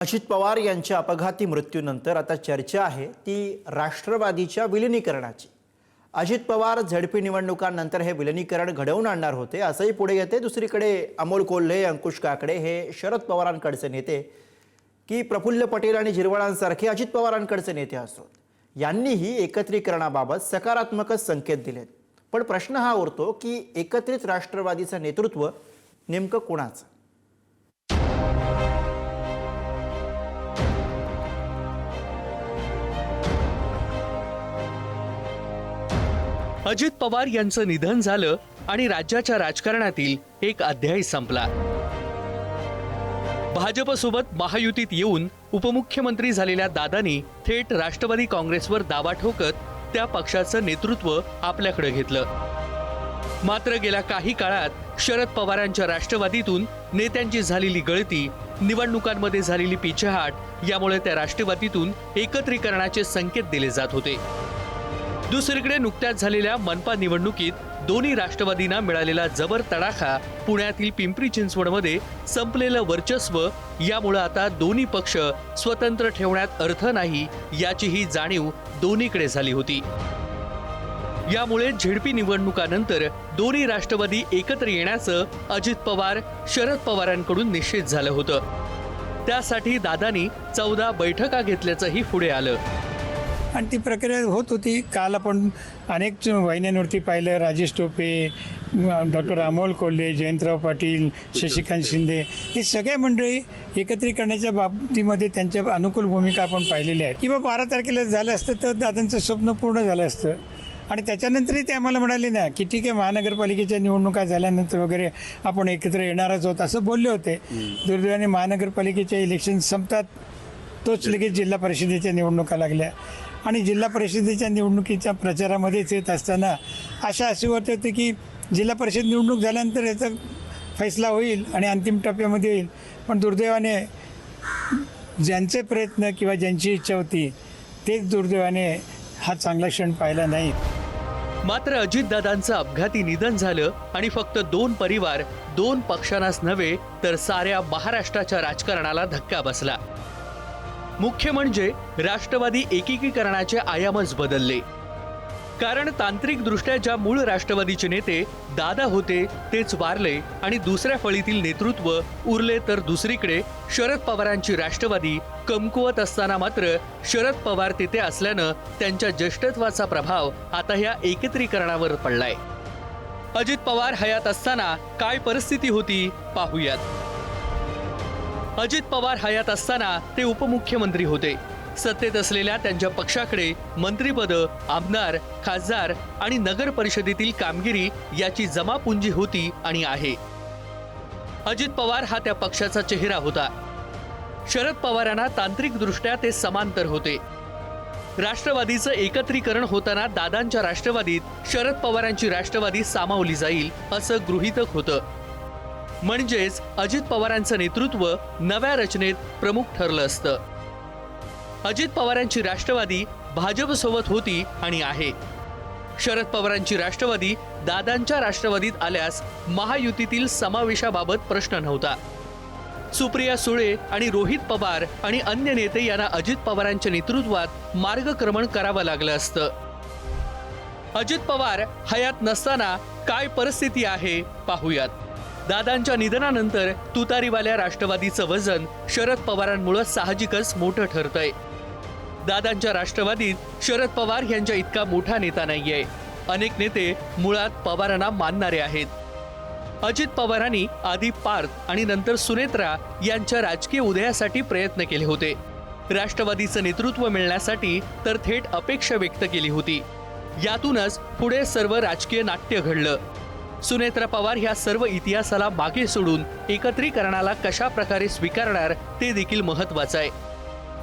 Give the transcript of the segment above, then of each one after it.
अजित पवार यांच्या अपघाती मृत्यूनंतर आता चर्चा आहे ती राष्ट्रवादीच्या विलिनीकरणाची। अजित पवार झडपी निवडणुकांनंतर हे विलिनीकरण घडवून आणणार होते असंही पुढे येते। दुसरीकडे अमोल कोल्हे, अंकुश काकडे हे शरद पवारांकडचे नेते की प्रफुल्ल पटेल आणि जिरवाळांसारखे अजित पवारांकडचे नेते असोत, यांनीही एकत्रीकरणाबाबत सकारात्मकच संकेत दिलेत। पण प्रश्न हा उरतो की एकत्रित राष्ट्रवादीचं नेतृत्व नेमकं कोणाचं? अजित पवार यांचं निधन झालं आणि राज्याच्या राजकारणातील एक अध्याय संपला। भाजपसोबत महायुतीत येऊन उपमुख्यमंत्री झालेल्या दादांनी थेट राष्ट्रवादी काँग्रेसवर दावा ठोकत त्या पक्षाचं नेतृत्व आपल्याकडे घेतलं। मात्र गेल्या काही काळात शरद पवारांच्या राष्ट्रवादीतून नेत्यांची झालेली गळती, निवडणुकांमध्ये झालेली पिछेहाट यामुळे त्या राष्ट्रवादीतून एकत्रीकरणाचे संकेत दिले जात होते। दुसरीकडे नुकत्याच झालेल्या मनपा निवडणुकीत दोन्ही राष्ट्रवादींना मिळालेला जबर तडाखा, पुण्यातील पिंपरी चिंचवडमध्ये संपलेलं वर्चस्व यामुळे आता दोन्ही पक्ष स्वतंत्र ठेवण्यात अर्थ नाही याचीही जाणीव दोन्हीकडे झाली होती। यामुळे झेडपी निवडणुकानंतर दोन्ही राष्ट्रवादी एकत्र येण्याचं अजित पवार, शरद पवारांकडून निश्चित झालं होतं। त्यासाठी दादांनी 14 बैठका घेतल्याचंही पुढे आलं आणि ती प्रक्रिया होत होती। काल आपण अनेक वाहिन्यांवरती पाहिलं, राजेश टोपे, डॉक्टर अमोल कोल्हे, जयंतराव पाटील, शशिकांत शिंदे हे सगळे मंडळी एकत्रीकरणाच्या बाबतीमध्ये त्यांच्या अनुकूल भूमिका आपण पाहिलेल्या आहेत। किंवा 12 तारखेला झालं असतं तर दादांचं स्वप्न पूर्ण झालं असतं। आणि त्याच्यानंतरही ते आम्हाला म्हणाले ना की ठीक आहे, महानगरपालिकेच्या निवडणुका झाल्यानंतर वगैरे आपण एकत्र येणारच आहोत असं बोलले होते। दुर्दैवाने महानगरपालिकेच्या इलेक्शन संपतात, तोच लगेच जिल्हा परिषदेच्या निवडणुका लागल्या आणि जिल्हा परिषदेच्या निवडणुकीच्या प्रचारामध्येच येत असताना आशा अशी होत होती की जिल्हा परिषद निवडणूक झाल्यानंतर याचा फैसला होईल आणि अंतिम टप्प्यामध्ये होईल। पण दुर्दैवाने ज्यांचे प्रयत्न किंवा ज्यांची इच्छा होती तेच दुर्दैवाने हा चांगला क्षण पाहिला नाही। मात्र अजितदादांचं अपघाती निधन झालं आणि फक्त 2 परिवार, 2 पक्षांनाच नव्हे तर साऱ्या महाराष्ट्राच्या राजकारणाला धक्का बसला। मुख्य म्हणजे राष्ट्रवादी एकीकरणाचे आयामच बदलले। कारण तांत्रिकदृष्ट्या ज्या मूळ राष्ट्रवादीचे नेते दादा होते तेच वारले आणि दुसऱ्या फळीतील नेतृत्व उरले, तर दुसरीकडे शरद पवारांची राष्ट्रवादी कमकुवत असताना मात्र शरद पवार तिथे असल्यानं त्यांच्या ज्येष्ठत्वाचा प्रभाव आता ह्या एकत्रीकरणावर पडलाय। अजित पवार हयात असताना काय परिस्थिती होती पाहूयात। अजित पवार हयात असताना ते उपमुख्यमंत्री होते। सत्तेत असलेल्या त्यांच्या पक्षाकडे मंत्रिपद, आमदार, खासदार आणि नगर परिषदेतील कामगिरी याची जमापुंजी होती आणि आहे। अजित पवार हा त्या पक्षाचा चेहरा होता। शरद पवारांना तांत्रिकदृष्ट्या ते समांतर होते। राष्ट्रवादीचं एकत्रीकरण होताना दादांच्या राष्ट्रवादीत शरद पवारांची राष्ट्रवादी सामावली जाईल असं गृहीतक होतं। म्हणजेच अजित पवारांचं नेतृत्व नव्या रचनेत प्रमुख ठरलं असतं। अजित पवारांची राष्ट्रवादी भाजपसोबत होती आणि आहे। शरद पवारांची राष्ट्रवादी दादांच्या राष्ट्रवादीत आल्यास महायुतीतील समावेशाबाबत प्रश्न नव्हता। सुप्रिया सुळे आणि रोहित पवार आणि अन्य नेते यांना अजित पवारांच्या नेतृत्वात मार्गक्रमण करावं लागलं असतं। अजित पवार हयात नसताना काय परिस्थिती आहे पाहूयात। दादांच्या निधनानंतर तुतारीवाल्या राष्ट्रवादीचं वजन शरद पवारांमुळे साहजिकच मोठं ठरतंय। दादांच्या राष्ट्रवादीत शरद पवार यांच्या इतका मोठा नेता नाहीये। अनेक नेते मुळात पवारांना मानणारे आहेत। अजित पवारांनी आधी पार्थ आणि नंतर सुनेत्रा यांच्या राजकीय उदयासाठी प्रयत्न केले होते। राष्ट्रवादीचं नेतृत्व मिळण्यासाठी तर थेट अपेक्षा व्यक्त केली होती। यातूनच पुढे सर्व राजकीय नाट्य घडलं। सुनेत्रा पवार ह्या सर्व इतिहासाला मागे सोडून एकत्रीकरणाला कशा प्रकारे स्वीकारणार ते देखील महत्त्वाचं आहे।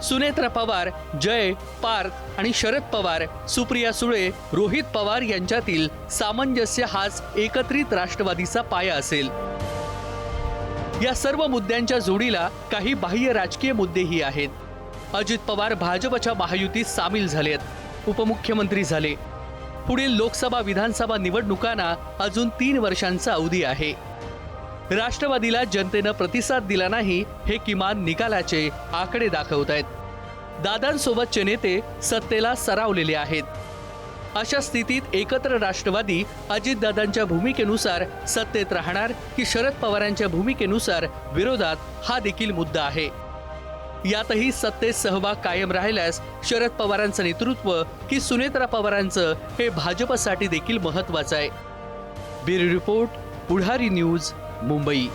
सुनेत्रा पवार, जय, पार्थ आणि शरद पवार, सुप्रिया सुळे, रोहित पवार यांच्यातील सामंजस्य हाच एकत्रित राष्ट्रवादीचा पाया असेल। या सर्व मुद्द्यांच्या जोडीला काही बाह्य राजकीय मुद्देही आहेत। अजित पवार भाजपच्या महायुतीत सामील झालेत, उपमुख्यमंत्री झाले। पुढील लोकसभा विधानसभा निवडणुकांना अजून 3 वर्षांचा अवधी आहे। राष्ट्रवादीला जनतेनं प्रतिसाद दिला नाही हे किमान निकालाचे आकडे दाखवत आहेत. दादांसोबतचे नेते सत्तेला सरावलेले आहेत. अशा स्थितीत एकत्र राष्ट्रवादी अजितदादांच्या भूमिकेनुसार सत्तेत राहणार की शरद पवारांच्या भूमिकेनुसार विरोधात, हा देखील मुद्दा आहे. यातही सत्तेत सहभाग कायम राहिल्यास शरद पवारांचं नेतृत्व की सुनेत्रा पवारांचं हे भाजपसाठी देखील महत्वाचं आहे. ब्युरो रिपोर्ट, पुढारी न्यूज, मुंबई.